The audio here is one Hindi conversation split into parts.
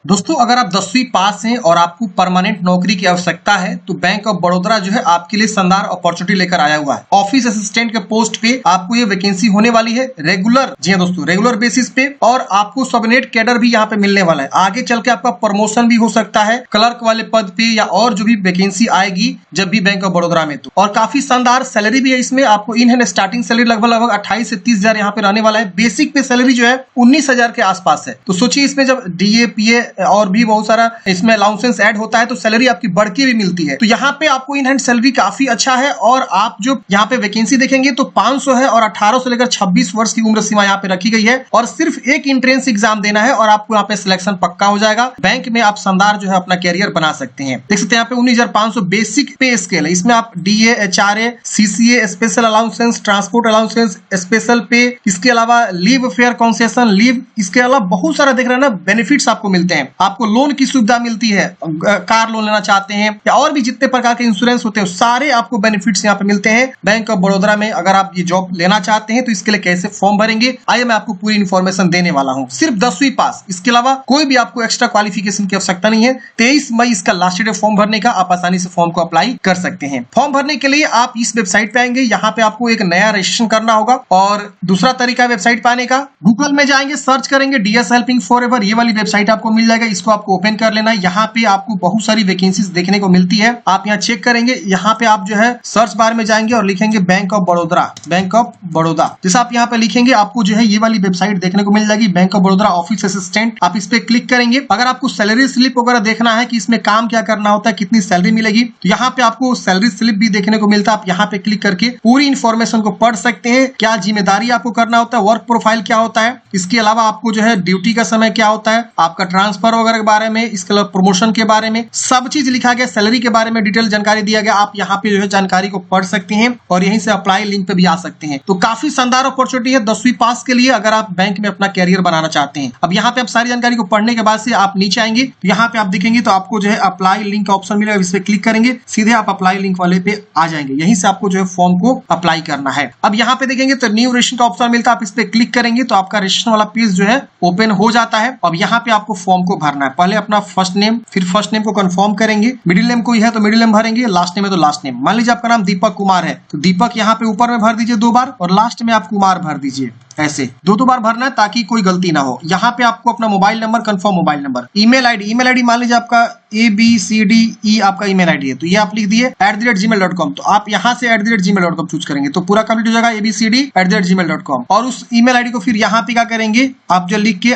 दोस्तों अगर आप 10वीं पास हैं और आपको परमानेंट नौकरी की आवश्यकता है तो बैंक ऑफ बड़ौदा जो है आपके लिए शानदार अपॉर्चुनिटी लेकर आया हुआ है। ऑफिस असिस्टेंट के पोस्ट पे आपको ये वैकेंसी होने वाली है रेगुलर, जी हाँ दोस्तों, रेगुलर बेसिस पे, और आपको सबनेट कैडर भी यहाँ पे मिलने वाला है। आगे चल के आपका प्रमोशन भी हो सकता है क्लर्क वाले पद पे या और जो भी वैकेंसी आएगी जब भी बैंक ऑफ बड़ौदा में। तो और काफी शानदार सैलरी भी है इसमें। आपको इन हैंड स्टार्टिंग सैलरी लगभग 28 से 30 हजार यहाँ पे रहने वाला है। बेसिक पे सैलरी जो है 19,000 के आसपास है। तो सोचिए इसमें जब डीए पीए और भी बहुत सारा इसमें अलाउंसेंस ऐड होता है तो सैलरी आपकी बढ़ के भी मिलती है। तो यहाँ पे आपको इन हैंड सैलरी काफी अच्छा है। और आप जो यहाँ पे वैकेंसी देखेंगे तो 500 है और 18 से लेकर 26 वर्ष की उम्र सीमा यहाँ पे रखी गई है। और सिर्फ एक एंट्रेंस एग्जाम देना है और आपको यहाँ पे सिलेक्शन पक्का हो जाएगा। बैंक में आप शानदार जो है अपना कैरियर बना सकते हैं। देख सकते हैं यहाँ पे 19,500 बेसिक पे स्केल है। इसमें आप DA, HRA, CCA, special allowances, transport allowances, special pay, इसके अलावा लीव फेयर कंसेशन लीव, इसके अलावा बहुत सारा देख रहे हैं ना बेनिफिट्स आपको मिलते हैं। आपको लोन की सुविधा मिलती है, कार लोन लेना चाहते हैं या और भी जितने प्रकार के इंश्योरेंस होते हैं सारे आपको बेनिफिट्स यहाँ पे मिलते हैं बैंक ऑफ बड़ौदा में। अगर आप ये जॉब लेना चाहते हैं तो इसके लिए कैसे फॉर्म भरेंगे, आइए मैं आपको पूरी इन्फॉर्मेशन देने वाला हूँ। सिर्फ 10वीं पास, इसके अलावा कोई भी आपको एक्स्ट्रा क्वालिफिकेशन की आवश्यकता नहीं है। 23 मई इसका लास्ट डेट फॉर्म भरने का, आप आसानी से फॉर्म को अप्लाई कर सकते हैं। फॉर्म भरने के लिए आप इस वेबसाइट पे आएंगे, यहाँ पे आपको एक नया रजिस्ट्रेशन करना होगा। और दूसरा तरीका वेबसाइट पे आने का, गूगल में जाएंगे, सर्च करेंगे डीएस हेल्पिंग फॉरएवर, ये वाली वेबसाइट आपको मिल जाएगा। इसको आपको ओपन कर लेना है। यहाँ पे आपको बहुत सारी वैकेंसीज देखने को मिलती है। आप यहाँ चेक करेंगे, यहाँ पे आप जो है सर्च बार में जाएंगे और लिखेंगे bank of Baroda, bank of Baroda. जैसे आप यहाँ पे लिखेंगे आपको जो है ये वाली वेबसाइट देखने को मिल जाएगी, bank of Baroda office assistant. आप इस पे क्लिक करेंगे। अगर आपको सैलरी स्लिप वगैरह देखना है कि इसमें काम क्या करना होता है, कितनी सैलरी मिलेगी, तो यहाँ पे आपको सैलरी स्लिप भी देखने को मिलता है। आप यहाँ पे क्लिक करके पूरी इंफॉर्मेशन को पढ़ सकते हैं। क्या जिम्मेदारी आपको करना होता है, वर्क प्रोफाइल क्या होता है, इसके अलावा आपको जो है ड्यूटी का समय क्या होता है, आपका ट्रांसफर वगैरह के बारे में, इसके अलावा प्रमोशन के बारे में सब चीज लिखा गया। सैलरी के बारे में डिटेल जानकारी दिया गया। आप यहाँ पे जो है जानकारी को पढ़ सकते हैं और यहीं से अप्लाई लिंक पे भी आ सकते हैं। तो काफी शानदार अपॉर्चुनिटी है 10वीं पास के लिए, अगर आप बैंक में अपना कैरियर बनाना चाहते हैं। अब यहाँ पे आप सारी जानकारी को पढ़ने के बाद से आप नीचे आएंगे तो यहाँ पे आप देखेंगे तो आपको जो है अप्लाई लिंक का ऑप्शन मिलेगा। इस पे क्लिक करेंगे, सीधे आप अप्लाई लिंक वाले पे आ जाएंगे। यहीं से आपको जो है फॉर्म को अप्लाई करना है। अब यहाँ पे देखेंगे तो न्यू रजिस्ट्रेशन का ऑप्शन मिलता है। आप इस पे क्लिक करेंगे तो आपका रजिस्ट्रेशन वाला पेज जो है ओपन हो जाता है। अब यहाँ पे आपको फॉर्म को भरना है। पहले अपना फर्स्ट नेम, फिर फर्स्ट नेम को कंफर्म करेंगे, मिडिल नेम कोई है तो मिडिल नेम भरेंगे, लास्ट नेम है तो लास्ट नेम। मान लीजिए आपका नाम दीपक कुमार है तो दीपक यहाँ पे ऊपर में भर दीजिए 2 बार और लास्ट में आप कुमार भर दीजिए। ऐसे 2 बार भरना है ताकि कोई गलती ना हो। यहाँ पे आपको अपना mobile number, confirm mobile number, email ID मान लीजिए आपका ABCDE आपका ईमेल आईडी है तो ये आप लिख दिए @gmail.com। तो आप यहाँ से @gmail.com चूज करेंगे तो पूरा कंप्लीट हो जाएगा ABCD@gmail.com। और उस ईमेल आईडी को फिर यहाँ पे क्या करेंगे, आप जो लिख के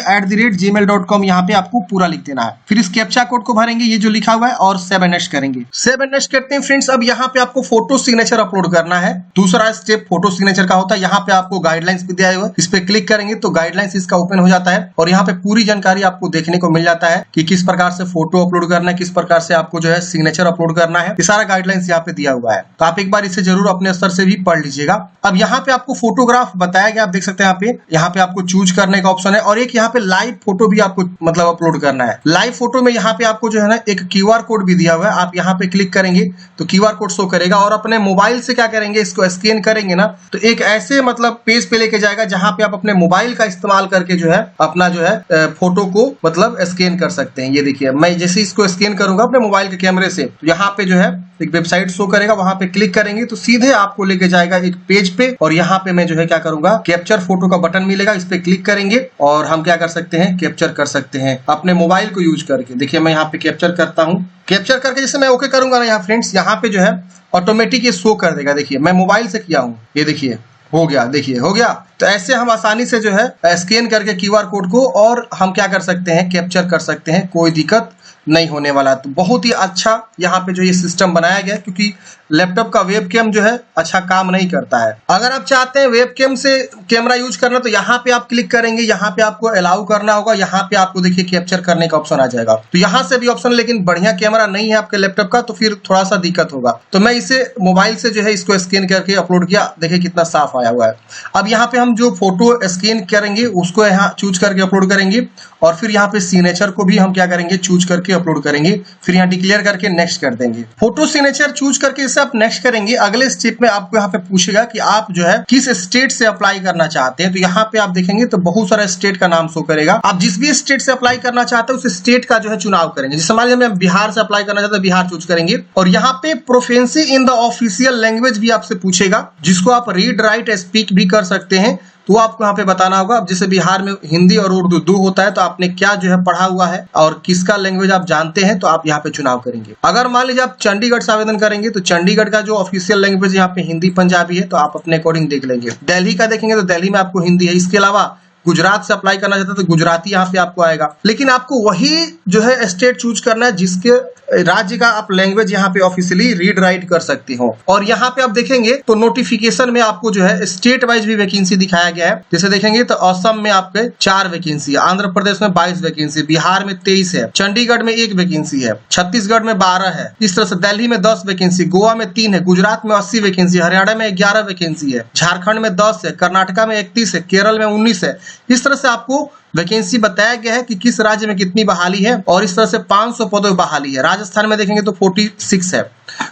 @gmail.com यहाँ पे आपको पूरा लिख देना है। फिर इस कैप्चा कोड को भरेंगे, ये जो लिखा हुआ है, और सेव एंड नेक्स्ट करेंगे। सेव एंड नेक्स्ट करते हैं फ्रेंड्स। अब यहाँ पे आपको फोटो सिग्नेचर अपलोड करना है। दूसरा स्टेप फोटो सिग्नेचर का होता है। यहाँ पे आपको गाइडलाइंस भी दिया हुआ, इस पे क्लिक करेंगे तो गाइडलाइंस इसका ओपन हो जाता है और यहाँ पे पूरी जानकारी आपको देखने को मिल जाता है कि किस प्रकार से फोटो अपलोड करना है, किस प्रकार से आपको जो है सिग्नेचर अपलोड करना है। ये सारा गाइडलाइंस यहाँ पे दिया हुआ है। तो आप एक बार इसे जरूर अपने स्तर से भी पढ़ लीजिएगा। अब यहाँ पे आपको फोटोग्राफ बताया गया, आप देख सकते हैं यहाँ पे आपको चूज करने का ऑप्शन है और एक यहाँ पे लाइव फोटो भी आपको मतलब अपलोड करना है। लाइव फोटो में यहाँ पे आपको जो है ना एक QR कोड भी दिया हुआ है। आप यहाँ पे क्लिक करेंगे तो QR कोड शो करेगा और अपने मोबाइल से क्या करेंगे, इसको स्कैन करेंगे ना तो एक ऐसे मतलब पेज पे लेके जाएगा जहाँ पे आप अपने मोबाइल का इस्तेमाल करके जो है अपना जो है फोटो को मतलब स्कैन कर सकते हैं। ये देखिए मैं जैसे इसको स्कैन करूंगा अपने मोबाइल के कैमरे से तो यहाँ पे जो है एक वेबसाइट शो करेगा, वहां पे क्लिक करेंगे तो सीधे आपको लेके जाएगा एक पेज पे और यहाँ पे मैं जो है क्या करूंगा, कैप्चर फोटो का बटन मिलेगा, इस पे क्लिक करेंगे और हम क्या कर सकते हैं, कैप्चर कर सकते हैं अपने मोबाइल को यूज करके। देखिए मैं यहाँ पे कैप्चर करता हूँ। कैप्चर करके जैसे मैं ओके करूंगा ना यहाँ फ्रेंड्स, यहाँ पे जो है ऑटोमेटिक ये शो कर देगा। देखिए मैं मोबाइल से किया हूँ, ये देखिए हो गया, देखिए हो गया। तो ऐसे हम आसानी से जो है स्कैन करके QR कोड को और हम क्या कर सकते हैं, कैप्चर कर सकते हैं, कोई दिक्कत नहीं होने वाला। तो बहुत ही अच्छा यहाँ पे जो ये सिस्टम बनाया गया है, क्योंकि लैपटॉप का वेबकैम जो है अच्छा काम नहीं करता है। अगर आप चाहते हैं वेबकैम से कैमरा यूज करना तो यहाँ पे आप क्लिक करेंगे, यहाँ पे आपको अलाउ करना होगा। यहाँ पे आपको देखिए कैप्चर करने का ऑप्शन आ जाएगा। तो यहाँ से भी ऑप्शन, लेकिन बढ़िया कैमरा नहीं है आपके लैपटॉप का तो फिर थोड़ा सा दिक्कत होगा। तो मैं इसे मोबाइल से जो है इसको स्कैन करके अपलोड किया, देखिए कितना साफ आया हुआ है। अब यहाँ पे हम जो फोटो स्कैन करेंगे उसको यहाँ चूज करके अपलोड करेंगे और फिर यहाँ पे सिग्नेचर को भी हम क्या करेंगे, चूज करके अपलोड करेंगे। फिर यहाँ डिक्लेयर करके नेक्स्ट कर देंगे। फोटो सिग्नेचर चूज करके इसे आप नेक्स्ट करेंगे। अगले स्टेप में आपको यहाँ पे पूछेगा कि आप जो है किस स्टेट से अप्लाई करना चाहते हैं। तो यहाँ पे आप देखेंगे तो बहुत सारा स्टेट का नाम शो करेगा। आप जिस भी स्टेट से अप्लाई करना चाहते हैं उस स्टेट का जो है चुनाव करेंगे। जैसे मान लीजिए मैं बिहार से अप्लाई करना चाहता हूं, बिहार चूज करेंगे। और यहाँ पे proficiency in the official language भी आपसे पूछेगा, जिसको आप रीड राइट स्पीक भी कर सकते हैं। तो आपको यहाँ पे बताना होगा। अब जैसे बिहार में हिंदी और उर्दू दो होता है, तो आपने क्या जो है पढ़ा हुआ है और किसका लैंग्वेज आप जानते हैं, तो आप यहाँ पे चुनाव करेंगे। अगर मान लीजिए आप चंडीगढ़ से आवेदन करेंगे तो चंडीगढ़ का जो ऑफिशियल लैंग्वेज यहाँ पे हिंदी पंजाबी है, तो आप अपने अकॉर्डिंग देख लेंगे। दिल्ली का देखेंगे तो दिल्ली में आपको हिंदी है। इसके अलावा गुजरात से अप्लाई करना चाहते हैं तो गुजराती यहाँ पे आपको आएगा। लेकिन आपको वही जो है स्टेट चूज करना है जिसके राज्य का आप लैंग्वेज यहाँ पे ऑफिशियली रीड राइट कर सकते हो। और यहाँ पे आप देखेंगे तो नोटिफिकेशन में आपको जो है स्टेट वाइज भी वैकेंसी दिखाया गया है। जैसे देखेंगे तो असम में आपके 4 वैकेंसी है, आंध्र प्रदेश में 22 वैकेंसी, बिहार में 23 है, चंडीगढ़ में 1 वैकेंसी है, छत्तीसगढ़ में 12 है। इस तरह से दिल्ली में 10 वैकेंसी, गोवा में 3 है, गुजरात में 80 वैकेंसी, हरियाणा में 11 वैकेंसी है, झारखंड में 10 है, कर्नाटका में 31 है, केरल में 19 है। इस तरह से आपको वैकेंसी बताया गया है कि किस राज्य में कितनी बहाली है। और इस तरह से 500 पदों में बहाली है। राजस्थान में देखेंगे तो 46 है।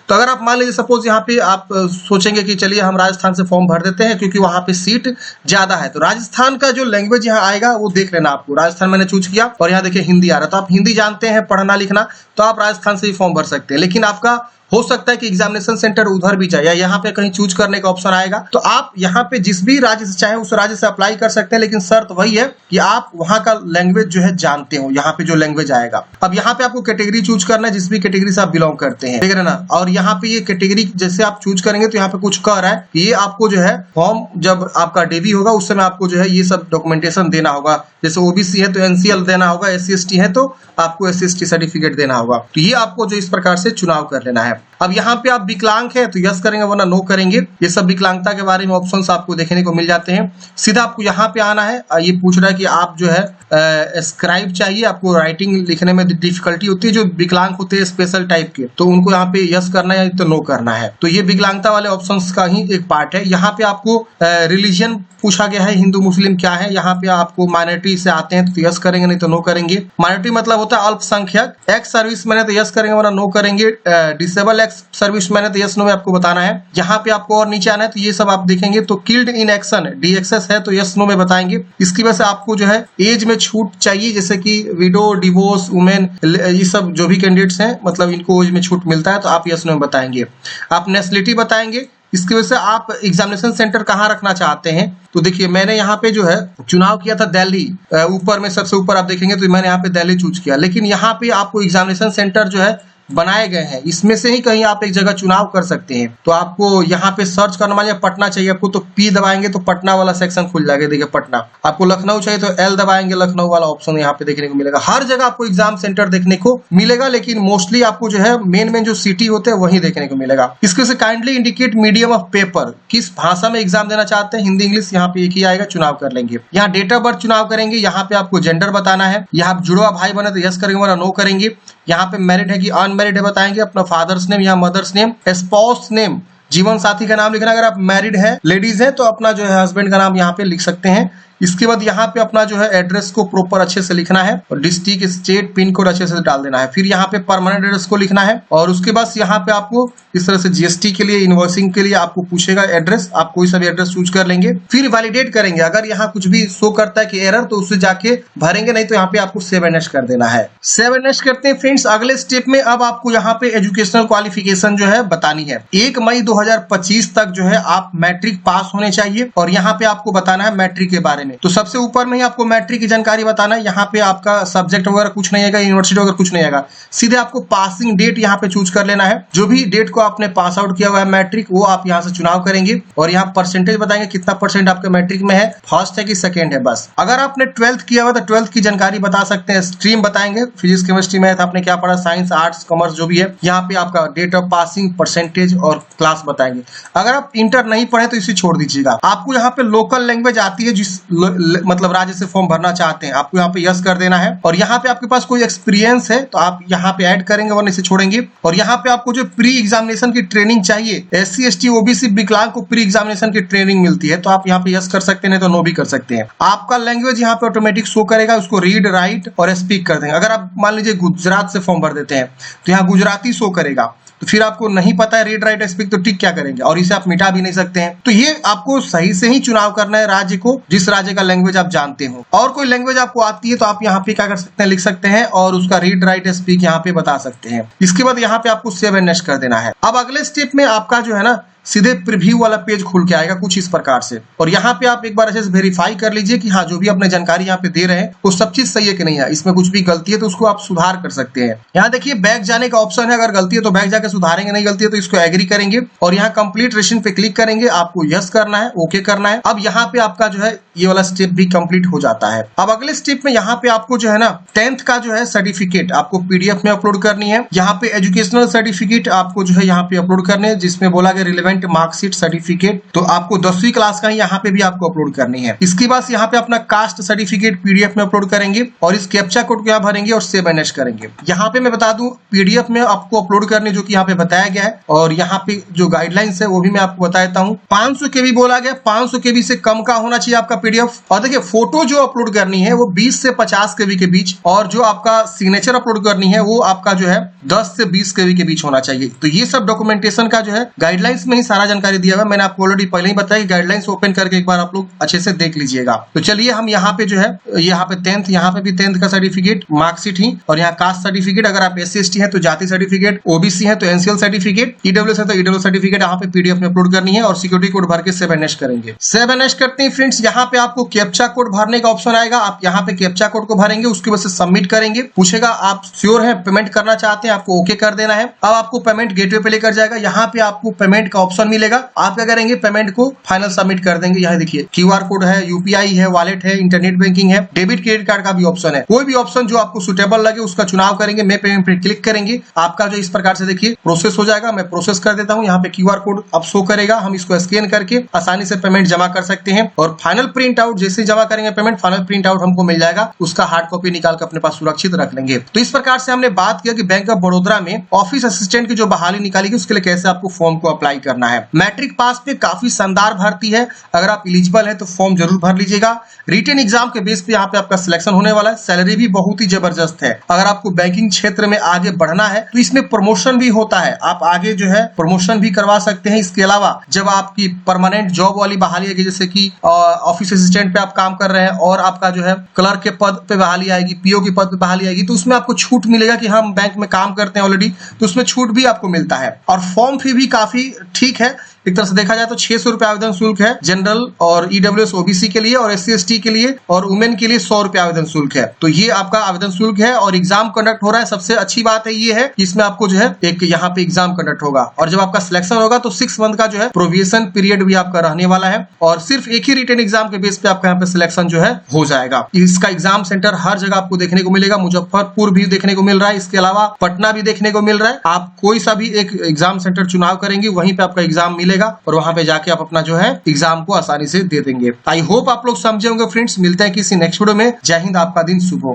तो अगर आप मान लीजिए सपोज यहाँ पे आप सोचेंगे कि चलिए हम राजस्थान से फॉर्म भर देते हैं क्योंकि वहां पे सीट ज्यादा है, तो राजस्थान का जो लैंग्वेज यहाँ आएगा वो देख लेना आपको। राजस्थान मैंने चूज किया और यहाँ देखिए हिंदी आ रहा है, तो आप हिंदी जानते हैं पढ़ना लिखना, तो आप राजस्थान से ही फॉर्म भर सकते हैं। लेकिन आपका हो सकता है कि एग्जामिनेशन सेंटर उधर भी जाए या यहाँ पे कहीं चूज करने का ऑप्शन आएगा, तो आप यहाँ पे जिस भी राज्य से चाहे उस राज्य से अप्लाई कर सकते हैं। लेकिन शर्त वही है कि आप वहां का लैंग्वेज जो है जानते हो, यहाँ पे जो लैंग्वेज आएगा। अब यहाँ पे आपको कैटेगरी चूज करना है, जिस भी कैटेगरी से आप बिलोंग करते हैं, देख रहे ना। और यहाँ पे ये कैटेगरी जैसे आप चूज करेंगे तो यहाँ पे कुछ कह रहा है, ये आपको जो है फॉर्म जब आपका डेबी होगा उस समय आपको जो है ये सब डॉक्यूमेंटेशन देना होगा। जैसे ओबीसी है तो एनसीएल देना होगा, SC/ST है तो आपको SC/ST सर्टिफिकेट देना होगा। तो ये आपको जो इस प्रकार से चुनाव कर लेना है। अब यहाँ पे आप विकलांग है तो यस करेंगे वरना नो करेंगे। ये सब विकलांगता के बारे में ऑप्शंस आपको देखने को मिल जाते हैं। सीधा आपको यहाँ पे आना है। ये पूछ रहा है कि आप जो है स्क्राइब चाहिए, आपको राइटिंग लिखने में डिफिकल्टी होती है, जो विकलांग होते हैं स्पेशल टाइप के, तो उनको यहाँ पे यस करना है या तो नो करना है। तो ये विकलांगता वाले ऑप्शंस का ही एक पार्ट है। यहाँ पे आपको रिलीजन पूछा गया है, हिंदू मुस्लिम क्या है। यहाँ पे आपको माइनॉरिटी से आते हैं तो यस करेंगे नहीं तो नो करेंगे। माइनॉरिटी मतलब होता है अल्पसंख्यक। एक्स सर्विसमैन है तो यस करेंगे वरना नो करेंगे। डिसेबल एक्स सर्विसमैन है तो यस नो में आपको बताना है। यहाँ पे आपको और नीचे आना है तो ये सब आप देखेंगे तो किल्ड इन एक्शन DXS है तो यस नो में बताएंगे। इसकी वजह से आपको जो है एज में छूट चाहिए, जैसे कि विडो, डिवोर्स, वुमेन, ये सब जो भी कैंडिडेट्स हैं मतलब इनको एज में छूट मिलता है तो आप यस नो में बताएंगे। आप नेशनलिटी बताएंगे। इसकी वजह से आप एग्जामिनेशन सेंटर कहाँ रखना चाहते हैं। तो देखिए मैंने यहाँ पे जो है चुनाव किया था दिल्ली, ऊपर में सबसे ऊपर आप देखेंगे तो मैंने यहाँ पे दिल्ली चूज किया। लेकिन यहाँ पे आपको एग्जामिनेशन सेंटर जो है बनाए गए हैं, इसमें से ही कहीं आप एक जगह चुनाव कर सकते हैं। तो आपको यहाँ पे सर्च करना, मान पटना चाहिए आपको तो P दबाएंगे तो पटना वाला सेक्शन खुल जाएगा। देखिए पटना। आपको लखनऊ चाहिए तो L दबाएंगे, लखनऊ वाला ऑप्शन यहाँ पे देखने को मिलेगा। हर जगह आपको एग्जाम सेंटर देखने को मिलेगा, लेकिन मोस्टली आपको जो है मेन जो सिटी होते हैं वही देखने को मिलेगा। इसके वजह से kindly indicate medium of paper, किस भाषा में एग्जाम देना चाहते हैं, हिंदी इंग्लिश, यहाँ पे एक ही आएगा, चुनाव कर लेंगे। यहाँ डेट ऑफ बर्थ चुनाव करेंगे। यहाँ पे आपको जेंडर बताना है। यहाँ जुड़वा भाई बने तो यस करेंगे वरना नो करेंगे। यहाँ पे मैरिड है कि अनमैरिड है बताएंगे, अपना फादर्स नेम या मदर्स नेम, स्पाउस नेम, जीवन साथी का नाम लिखना। अगर आप मैरिड है, लेडीज है, तो अपना जो है हस्बैंड का नाम यहाँ पे लिख सकते हैं। इसके बाद यहाँ पे अपना जो है एड्रेस को प्रॉपर अच्छे से लिखना है और डिस्ट्रिक्ट, स्टेट, पिन कोड अच्छे से डाल देना है। फिर यहाँ पे परमानेंट एड्रेस को लिखना है और उसके बाद यहाँ पे आपको इस तरह से GST के लिए, इनवॉइसिंग के लिए आपको पूछेगा एड्रेस, आप कोई सा भी एड्रेस चूज कर लेंगे। फिर वैलिडेट करेंगे। अगर यहाँ कुछ भी शो करता है कि एरर, तो उससे जाके भरेंगे, नहीं तो यहाँ पे आपको सेव एंड नेक्स्ट कर देना है। सेव एंड नेक्स्ट करते हैं फ्रेंड्स। अगले स्टेप में अब आपको यहाँ पे एजुकेशनल क्वालिफिकेशन जो है बतानी है। 1 मई 2025 तक जो है आप मैट्रिक पास होने चाहिए और यहाँ पे आपको बताना है मैट्रिक के बारे में। तो सबसे ऊपर में ही आपको मैट्रिक की जानकारी बताना है। यहाँ पे आपका सब्जेक्ट वगैरह कुछ नहीं आएगा, यूनिवर्सिटी वगैरह कुछ नहीं आएगा, सीधे आपको पासिंग डेट यहाँ पे चूज कर लेना है। जो भी डेट को आपने पास आउट किया हुआ है मैट्रिक, वो आप यहाँ से चुनाव करेंगे और यहाँ परसेंटेज बताएंगे कितना परसेंट आपके मैट्रिक में है, फर्स्ट है कि सेकंड है, बस। अगर आपने 12th किया हुआ तो 12th की जानकारी बता सकते हैं। स्ट्रीम बताएंगे, फिजिक्स, केमिस्ट्री, मैथ आपने क्या पढ़ा, साइंस, आर्ट्स, कॉमर्स जो भी है। यहाँ पे आपका डेट ऑफ पासिंग, परसेंटेज और क्लास बताएंगे। अगर आप इंटर नहीं पढ़े तो इसे छोड़ दीजिएगा। आपको यहाँ पे लोकल लैंग्वेज आती है, जिस मतलब राज्य से फॉर्म भरना चाहते हैं, आपको यहाँ पे यस कर देना है। और यहाँ पे आपके पास कोई एक्सपीरियंस है तो आप यहाँ पे ऐड करेंगे वरना इसे छोड़ेंगे। और यहाँ पे आपको जो प्री एग्जामिनेशन की ट्रेनिंग चाहिए, SC ST OBC विकलांग को प्री एग्जामिनेशन की ट्रेनिंग मिलती है, तो आप यहाँ पे यस कर सकते हैं, नहीं तो नो भी कर सकते हैं। आपका लैंग्वेज यहाँ पे ऑटोमेटिक शो करेगा, उसको रीड राइट और स्पीक कर देंगे। अगर आप मान लीजिए गुजरात से फॉर्म भर देते हैं तो यहाँ गुजराती शो करेगा, तो फिर आपको नहीं पता है रीड राइट स्पीक, तो टिक क्या करेंगे, और इसे आप मिटा भी नहीं सकते हैं। तो ये आपको सही से ही चुनाव करना है राज्य को, जिस राज्य का लैंग्वेज आप जानते हो। और कोई लैंग्वेज आपको आती है तो आप यहाँ पे क्या कर सकते हैं, लिख सकते हैं और उसका रीड राइट स्पीक यहाँ पे बता सकते हैं। इसके बाद यहाँ पे आपको सेव एंड नेक्स्ट कर देना है। अब अगले स्टेप में आपका जो है ना सीधे प्रीव्यू वाला पेज खुल के आएगा कुछ इस प्रकार से। और यहाँ पे आप एक बार अच्छे से वेरीफाई कर लीजिए कि हाँ जो भी अपने जानकारी यहाँ पे दे रहे हैं वो सब चीज सही है कि नहीं है, इसमें कुछ भी गलती है तो उसको आप सुधार कर सकते हैं। यहाँ देखिए बैक जाने का ऑप्शन है, अगर गलती है तो बैक जाकर सुधारेंगे, नहीं गलती है तो इसको एग्री करेंगे और यहाँ कंप्लीट रेशन पे क्लिक करेंगे, आपको यस करना है, ओके करना है। अब यहाँ पे आपका जो है ये वाला स्टेप भी कंप्लीट हो जाता है। अब अगले स्टेप में यहाँ पे आपको जो है ना 10th का जो है सर्टिफिकेट आपको PDF में अपलोड करनी है। यहाँ पे एजुकेशनल सर्टिफिकेट आपको जो है यहाँ पे अपलोड करने है, जिसमें बोला गया रिलेवेंट मार्कशीट सर्टिफिकेट, तो आपको 10वीं क्लास का ही यहाँ पे भी आपको अपलोड करनी है। इसके बाद यहाँ पे अपना कास्ट सर्टिफिकेट PDF में अपलोड करेंगे और इस कैप्चा कोड को यहाँ भरेंगे और सेव एंड नेक्स्ट करेंगे। यहाँ पे मैं बता दूं PDF में आपको अपलोड करने जो कि यहाँ पे बताया गया है, और यहाँ पे जो गाइडलाइंस है वो भी मैं आपको बता देता हूँ। 500 KB बोला गया, 500 KB से कम का होना चाहिए आपका PDF। और देखिए फोटो जो अपलोड करनी है वो 20 से 50 KB के बीच, और जो आपका सिग्नेचर अपलोड करनी है वो आपका जो है 10 से 20 KB के बीच होना चाहिए। तो ये सब डॉक्यूमेंटेशन का जो है गाइडलाइंस में ही सारा जानकारी दिया हुआ है। मैंने आपको ऑलरेडी पहले ही बताया कि गाइडलाइंस ओपन करके एक बार आप लोग अच्छे से देख लीजिएगा। तो चलिए हम यहाँ पे जो है यहाँ पे 10th, यहाँ पे भी 10th का सर्टिफिकेट मार्कशीट ही, और यहाँ कास्ट सर्टिफिकेट, अगर आप SC ST है तो जाति सर्टिफिकेट, OBC है तो NCL सर्टिफिकेट, EWS है तो EWS सर्टिफिकेट यहाँ पे PDF में अपलोड करनी है और सिक्योरिटी कोड भर के सेव एंड नेक्स्ट करेंगे। सेव एंड नेक्स्ट करते हैं फ्रेंड्स, यहाँ पे आपको कैप्चा कोड भरने का ऑप्शन आएगा। आप यहाँ पे कैप्चा कोड को भरेंगे, उसके बाद से सबमिट करेंगे, पूछेगा आप श्योर है पेमेंट करना चाहते हैं, आपको ओके कर देना है। अब आपको पेमेंट गेटवे पे लेकर जाएगा, यहाँ पे आपको पेमेंट का ऑप्शन मिलेगा। आप क्या करेंगे, पेमेंट को फाइनल सबमिट कर देंगे। यहाँ देखिए QR कोड है, UPI है, वॉलेट है, इंटरनेट बैंकिंग है, डेबिट क्रेडिट कार्ड का भी ऑप्शन है। कोई भी ऑप्शन जो आपको सुटेबल लगे उसका चुनाव करेंगे। मैं पेमेंट पे क्लिक करेंगे, आपका जो इस प्रकार से देखिए प्रोसेस हो जाएगा। मैं प्रोसेस कर देता हूँ, यहाँ पे QR कोड अब शो करेगा, हम इसको स्कैन करके आसानी से पेमेंट जमा कर सकते हैं। और फाइनल प्रिंट आउट जैसे जमा करेंगे पेमेंट, फाइनल प्रिंट आउट हमको मिल जाएगा, उसका हार्ड कॉपी निकाल कर अपने पास सुरक्षित रख लेंगे। तो इस प्रकार से हमने बात किया कि बैंक ऑफ बड़ौदा में ऑफिस असिस्टेंट की जो बहाली निकाली गई उसके लिए कैसे आपको फॉर्म को अप्लाई करना है। मैट्रिक पास पे काफी शानदार भर्ती है, अगर आप एलिजिबल है तो फॉर्म जरूर भर लीजिएगा। रिटन एग्जाम के बेस पे यहाँ पे आपका सिलेक्शन होने वाला है। सैलरी भी बहुत ही जबरदस्त है। अगर आपको बैंकिंग क्षेत्र में आगे बढ़ना है तो इसमें प्रमोशन भी होता है, आप आगे जो है प्रमोशन भी करवा सकते हैं। इसके अलावा जब आपकी परमानेंट जॉब वाली बहाली आएगी, जैसे कि ऑफिस असिस्टेंट पे आप काम कर रहे हैं और आपका जो है क्लर्क के पद पे बहाली आएगी, PO के पद पे बहाली आएगी, तो उसमें आपको छूट मिलेगा कि हम बैंक में काम करते हैं ऑलरेडी, तो उसमें छूट भी आपको मिलता है। और फॉर्म फी भी काफी ठीक है, एक तरह से देखा जाए तो 600 रुपए आवेदन शुल्क है जनरल और EWS OBC के लिए, और SC ST के लिए और वुमेन के लिए 100 रुपए आवेदन शुल्क है। तो ये आपका आवेदन शुल्क है और एग्जाम कंडक्ट हो रहा है। सबसे अच्छी बात है ये है कि इसमें आपको जो है एक यहाँ पे एग्जाम कंडक्ट होगा, और जब आपका सिलेक्शन होगा तो 6 मंथ का जो है प्रोविजन पीरियड भी आपका रहने वाला है, और सिर्फ एक ही रिटन एग्जाम के बेस पे आपका यहाँ पे सिलेक्शन जो है हो जाएगा। इसका एग्जाम सेंटर हर जगह आपको देखने को मिलेगा, मुजफ्फरपुर भी देखने को मिल रहा है, इसके अलावा पटना भी देखने को मिल रहा है। आप कोई सा भी एक एग्जाम सेंटर चुनाव करेंगे वहीं पे आपका एग्जाम मिलेगा, और वहां पे जाके आप अपना जो है एग्जाम को आसानी से दे देंगे। आई होप आप लोग समझे होंगे फ्रेंड्स। मिलते हैं किसी नेक्स्ट वीडियो में। जय हिंद, आपका दिन शुभ हो।